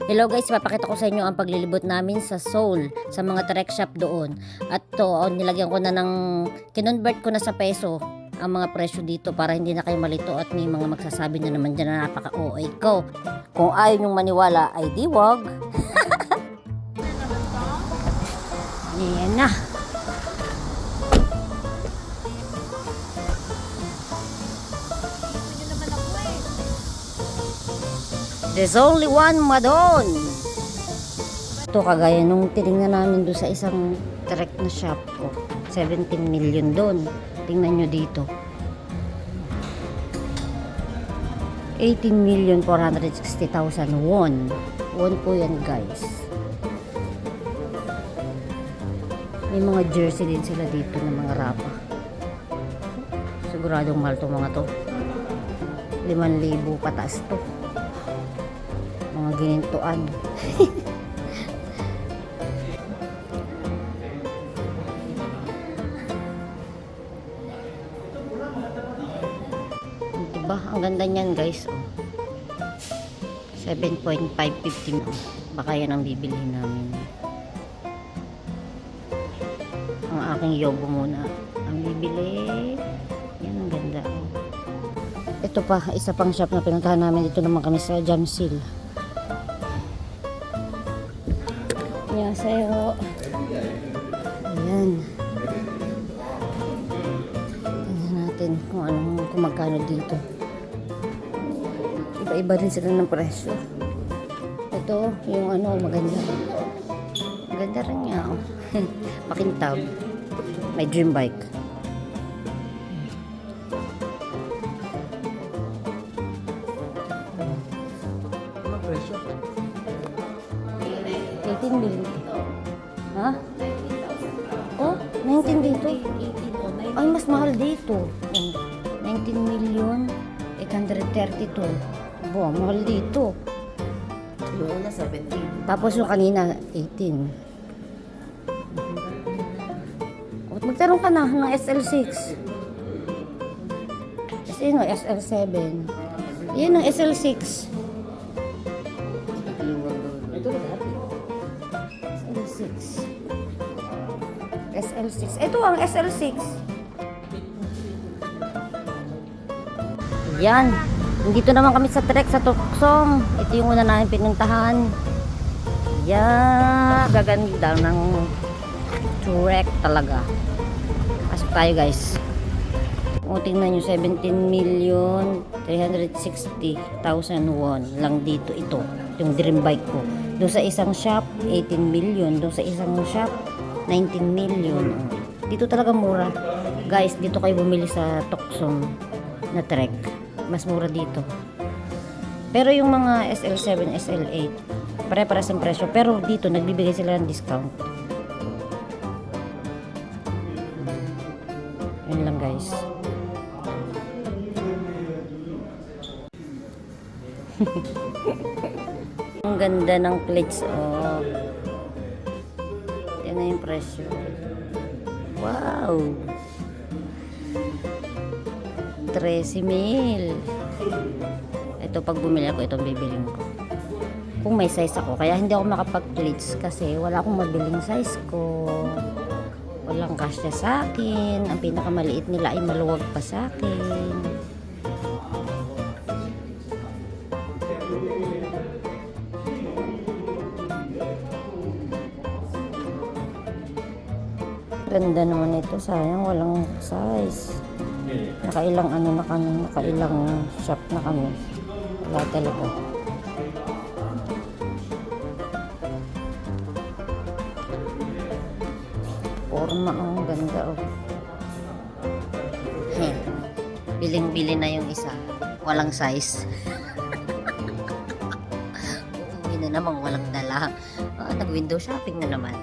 Hello guys, papakita ko sa inyo ang paglilibot namin sa Seoul, sa mga trek shop doon. At to, nilagyan ko na kinonvert ko na sa peso ang mga presyo dito para hindi na kayo malito at may mga magsasabi na naman dyan na napaka-OA ko. Kung ayaw nyong maniwala ay di wag. Yan na. There's only one Madon. Ito kagaya nung tinignan namin doon sa isang trek na shop ko. 17 million doon. Tingnan nyo dito. 18,460,000 won. Won po yan guys. May mga jersey din sila dito ng mga rapa. Siguradong mahal to mga to. 5,000 pataas to. Mga ginintuan. Diba? Ang ganda niyan guys. 7.550. Baka yan ang bibilihin namin. Ang aking yobo muna ang bibili. Yan ang ganda. Ito pa, isa pang shop na pinuntahan namin. Dito naman kami sa Jamsil. Annyeonghaseyo. Ayan. Tingnan natin kung magkano dito. Iba-iba rin sila ng presyo. Ito, yung maganda. Maganda rin niya. Makintab. May dream bike. Ano presyo? 18 million. Ha? Oh, 19 dito. Ay, mas mahal dito. 19,832,000. Wow, mahal dito. Yung una 17. Tapos yung kanina, 18. Magkaroon ka na ng SL6. Kasi yun, SL7. Yan ang SL6. Ito na dati. SL6. SL6. Ito ang SL6. Yan. Dito naman kami sa trek sa Tuksong. Ito yung una namin pinuntahan. Yan. Gaganda ng trek talaga. Pasok tayo guys. Kung tingnan nyo, 17,360,000 won lang dito ito. Yung dream bike ko. Doon sa isang shop, 18 million. Doon sa isang shop, 19 million. Dito talaga mura. Guys, dito kayo bumili sa Tuksong na trek. Mas mura dito. Pero yung mga SL7, SL8, pare-pares ang presyo. Pero dito, nagbibigay sila ng discount. Yun lang guys. Ang ganda ng plates. Oh. Yan na yung presyo. Wow. 13,000. Ito pag bumili ako, itong bibiling ko. Kung may size ako. Kaya hindi ako makapag-plates kasi wala akong mabiling size ko. Walang kasya sa akin. Ang pinakamaliit nila ay maluwag pa sa akin. Ganda naman ito. Sayang walang size. Nakailang na kami. Nakailang shop na kami. Wala talaga. Forma, ang ganda oh. Biling-bili na yung isa. Walang size. Uuwi na naman, walang dala. Nag-window shopping na naman.